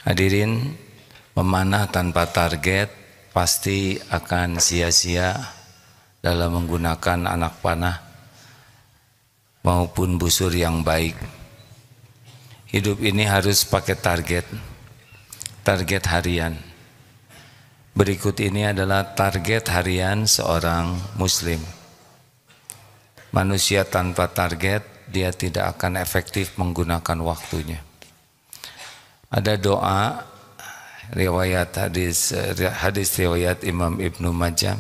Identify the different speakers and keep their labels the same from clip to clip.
Speaker 1: Hadirin, memanah tanpa target pasti akan sia-sia dalam menggunakan anak panah maupun busur yang baik. Hidup ini harus pakai target harian. Berikut ini adalah target harian seorang muslim. Manusia tanpa target, dia tidak akan efektif menggunakan waktunya. Ada doa riwayat hadis riwayat Imam Ibnu Majah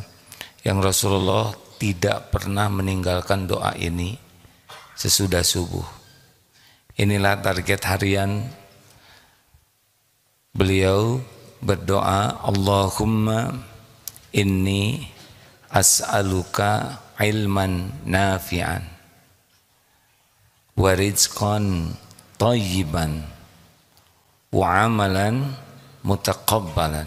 Speaker 1: yang Rasulullah tidak pernah meninggalkan doa ini sesudah subuh. Inilah target harian beliau berdoa, Allahumma inni as'aluka ilman nafi'an wa rizqan thayyiban wa amalan mutaqabbalan.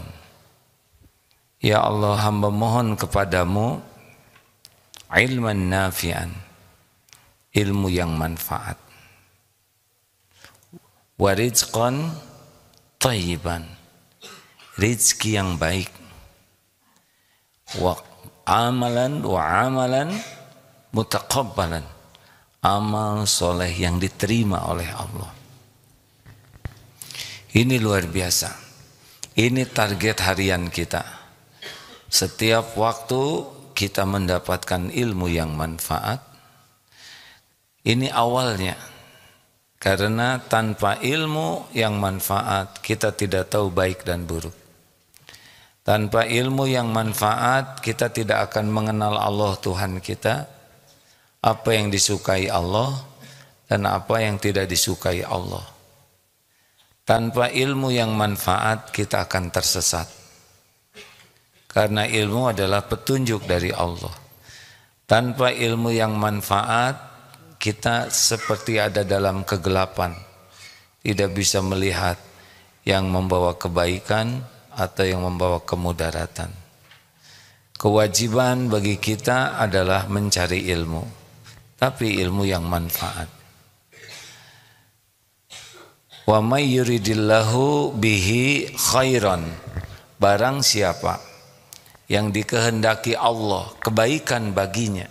Speaker 1: Ya Allah, hamba mohon kepadamu ilman nafi'an, ilmu yang manfaat, wa rizqan thayyiban, rizki yang baik, wa amalan mutaqabbalan, amal soleh yang diterima oleh Allah. Ini luar biasa. Ini target harian kita. Setiap waktu kita mendapatkan ilmu yang manfaat. Ini awalnya. Karena tanpa ilmu yang manfaat, kita tidak tahu baik dan buruk. Tanpa ilmu yang manfaat, kita tidak akan mengenal Allah Tuhan kita, apa yang disukai Allah dan apa yang tidak disukai Allah. Tanpa ilmu yang manfaat, kita akan tersesat. Karena ilmu adalah petunjuk dari Allah. Tanpa ilmu yang manfaat, kita seperti ada dalam kegelapan, tidak bisa melihat yang membawa kebaikan atau yang membawa kemudaratan. Kewajiban bagi kita adalah mencari ilmu, tapi ilmu yang manfaat. Wa may yuridillahu bihi khairan, barang siapa yang dikehendaki Allah kebaikan baginya,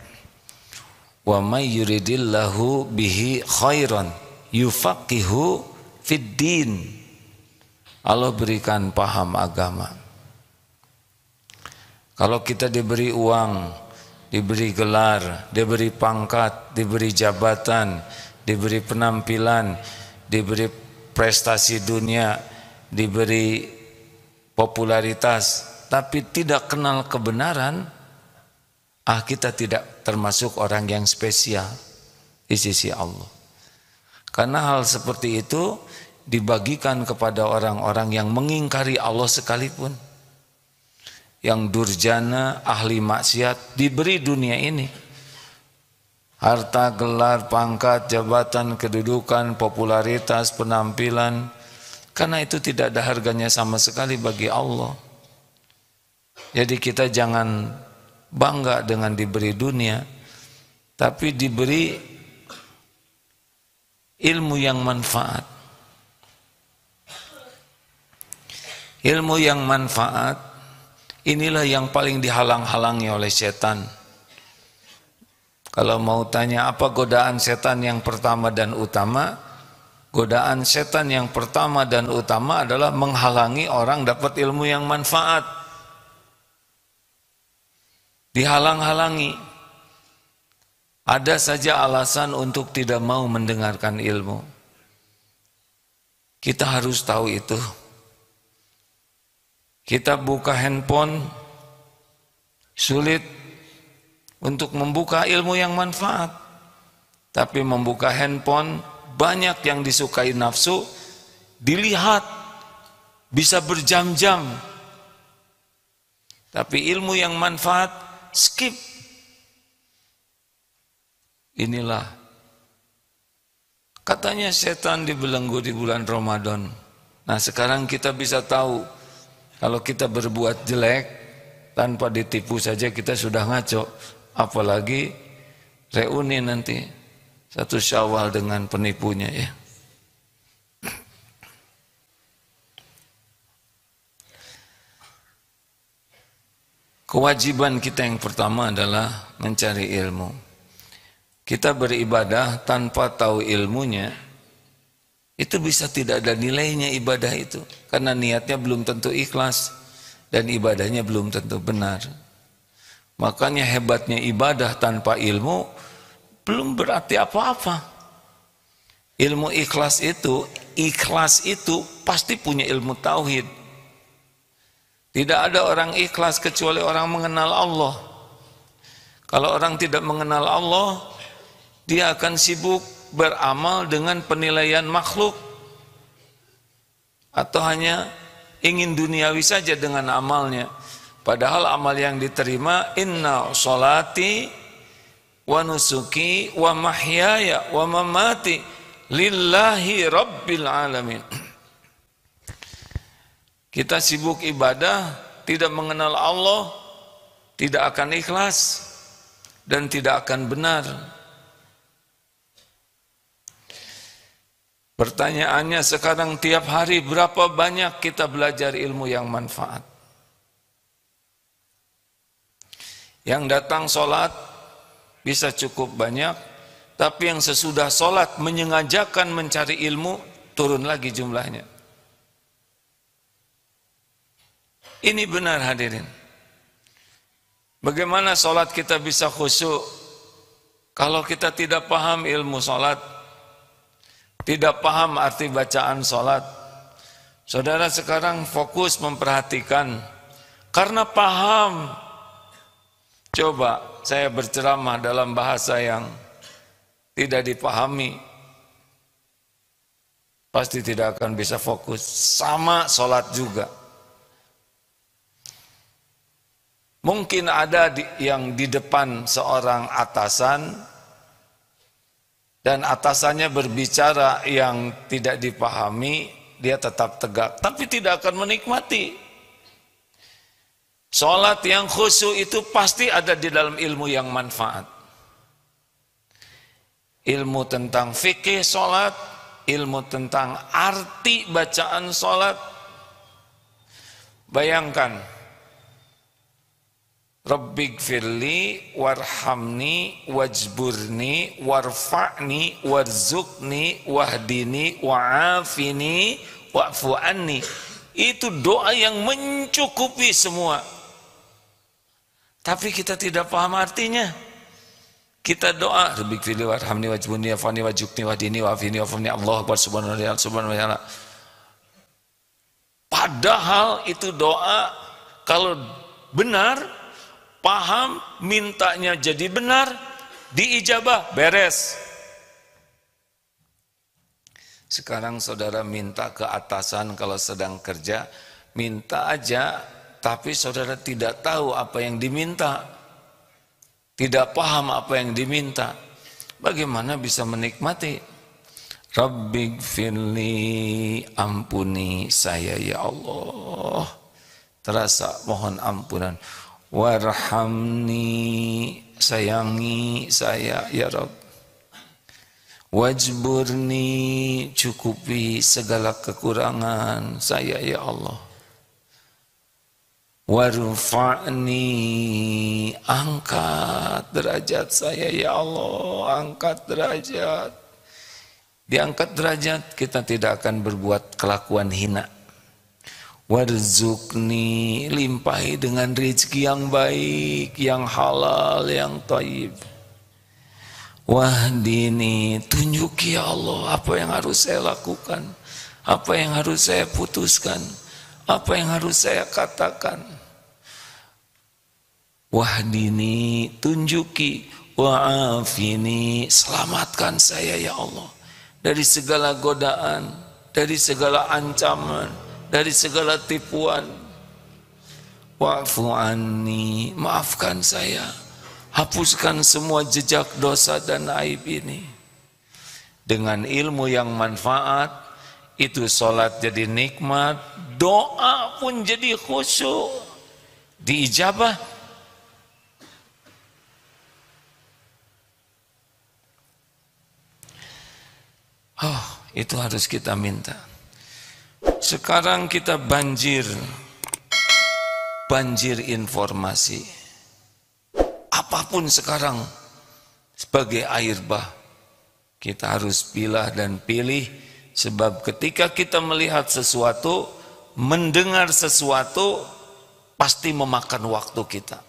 Speaker 1: wa may yuridillahu bihi khairan yufaqihu fid din, Allah berikan paham agama. Kalau kita diberi uang, diberi gelar, diberi pangkat, diberi jabatan, diberi penampilan, diberi prestasi dunia, diberi popularitas, tapi tidak kenal kebenaran, kita tidak termasuk orang yang spesial di sisi Allah. Karena hal seperti itu dibagikan kepada orang-orang yang mengingkari Allah sekalipun. Yang durjana, ahli maksiat, diberi dunia ini. Harta, gelar, pangkat, jabatan, kedudukan, popularitas, penampilan. Karena itu tidak ada harganya sama sekali bagi Allah. Jadi kita jangan bangga dengan diberi dunia, tapi diberi ilmu yang manfaat. Ilmu yang manfaat, inilah yang paling dihalang-halangi oleh setan. Kalau mau tanya apa godaan setan yang pertama dan utama, godaan setan yang pertama dan utama adalah menghalangi orang dapat ilmu yang manfaat. Dihalang-halangi. Ada saja alasan untuk tidak mau mendengarkan ilmu. Kita harus tahu itu. Kita buka handphone, sulit untuk membuka ilmu yang manfaat. Tapi membuka handphone, banyak yang disukai nafsu, dilihat, bisa berjam-jam. Tapi ilmu yang manfaat, skip. Inilah. Katanya setan dibelenggu di bulan Ramadan. Nah sekarang kita bisa tahu, kalau kita berbuat jelek, tanpa ditipu saja kita sudah ngaco. Apalagi reuni nanti 1 Syawal dengan penipunya ya. Kewajiban kita yang pertama adalah mencari ilmu. Kita beribadah tanpa tahu ilmunya, itu bisa tidak ada nilainya ibadah itu. Karena niatnya belum tentu ikhlas dan ibadahnya belum tentu benar. Makanya hebatnya ibadah tanpa ilmu belum berarti apa-apa. Ilmu ikhlas itu pasti punya ilmu tauhid. Tidak ada orang ikhlas kecuali orang mengenal Allah. Kalau orang tidak mengenal Allah, dia akan sibuk beramal dengan penilaian makhluk, atau hanya ingin duniawi saja dengan amalnya. Padahal amal yang diterima, inna sholati wa nusuki wa mahyaya wa mamati lillahi rabbil alamin. Kita sibuk ibadah, tidak mengenal Allah, tidak akan ikhlas dan tidak akan benar. Pertanyaannya sekarang, tiap hari berapa banyak kita belajar ilmu yang manfaat? Yang datang sholat bisa cukup banyak, tapi yang sesudah sholat menyengajakan mencari ilmu, turun lagi jumlahnya. Ini benar hadirin. Bagaimana sholat kita bisa khusyuk kalau kita tidak paham ilmu sholat, tidak paham arti bacaan sholat? Saudara sekarang fokus memperhatikan karena paham. Coba saya berceramah dalam bahasa yang tidak dipahami, pasti tidak akan bisa fokus. Sama sholat juga. Mungkin ada yang di depan seorang atasan dan atasannya berbicara yang tidak dipahami, dia tetap tegak, tapi tidak akan menikmati. Sholat yang khusyuk itu pasti ada di dalam ilmu yang manfaat. Ilmu tentang fikih sholat, ilmu tentang arti bacaan sholat. Bayangkan, Rabbighfirli warhamni wajburni warfa'ni warzuqni wahdini wa'afini wa'fu anni. Itu doa yang mencukupi semua. Tapi kita tidak paham artinya. Kita doa Rabbighfirli warhamni wajburni warfa'ni warzuqni wahdini wa'afini wa'fu anni. Allahu akbar, subhanallah subhanallah. Padahal itu doa kalau benar, paham, mintanya jadi benar, diijabah, beres. Sekarang saudara minta ke atasan kalau sedang kerja, minta aja, tapi saudara tidak tahu apa yang diminta, tidak paham apa yang diminta. Bagaimana bisa menikmati? Rabbighfirli, ampuni saya ya Allah. Terasa mohon ampunan. Warhamni, sayangi saya ya Rabb. Wajburni, cukupi segala kekurangan saya ya Allah. Warfa'ni, angkat derajat saya ya Allah, angkat derajat. Diangkat derajat, kita tidak akan berbuat kelakuan hina. Warzuqni, limpahi dengan rezeki yang baik, yang halal, yang thayyib. Wahdini, tunjuki ya Allah apa yang harus saya lakukan, apa yang harus saya putuskan, apa yang harus saya katakan. Wahdini, tunjuki, wa'afini, selamatkan saya ya Allah dari segala godaan, dari segala ancaman, dari segala tipuan. Wa'fu anni, maafkan saya, hapuskan semua jejak dosa dan aib ini. Dengan ilmu yang manfaat, itu sholat jadi nikmat, doa pun jadi khusyuk, diijabah. Oh, itu harus kita minta. Sekarang kita banjir banjir informasi. Apapun sekarang sebagai air bah, kita harus pilah dan pilih, sebab ketika kita melihat sesuatu, mendengar sesuatu, pasti memakan waktu kita.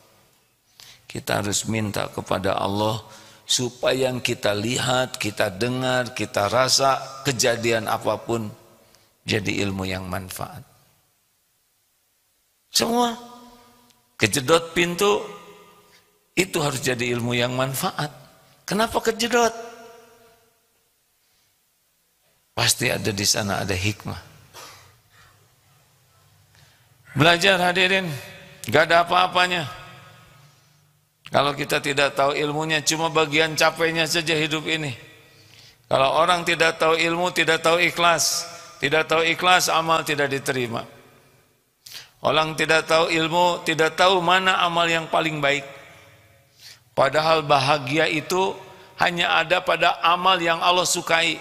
Speaker 1: Kita harus minta kepada Allah supaya yang kita lihat, kita dengar, kita rasa, kejadian apapun jadi ilmu yang manfaat. Semua kejedot pintu itu harus jadi ilmu yang manfaat. Kenapa kejedot? Pasti ada di sana ada hikmah. Belajar hadirin, gak ada apa-apanya. Kalau kita tidak tahu ilmunya, cuma bagian capeknya saja hidup ini. Kalau orang tidak tahu ilmu, tidak tahu ikhlas. Tidak tahu ikhlas, amal tidak diterima. Orang tidak tahu ilmu, tidak tahu mana amal yang paling baik. Padahal bahagia itu hanya ada pada amal yang Allah sukai.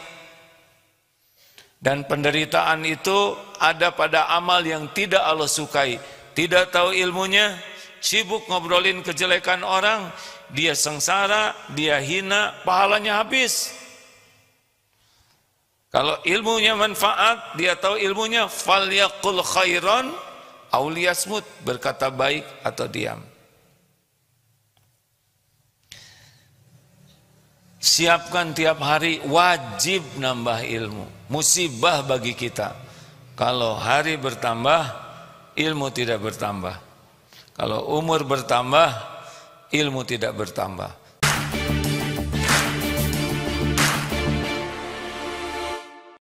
Speaker 1: Dan penderitaan itu ada pada amal yang tidak Allah sukai. Tidak tahu ilmunya, sibuk ngobrolin kejelekan orang, dia sengsara, dia hina, pahalanya habis. Kalau ilmunya manfaat, dia tahu ilmunya, falyaqul khairan aw liyasmut, berkata baik atau diam. Siapkan tiap hari, wajib nambah ilmu. Musibah bagi kita kalau hari bertambah, ilmu tidak bertambah. Kalau umur bertambah, ilmu tidak bertambah.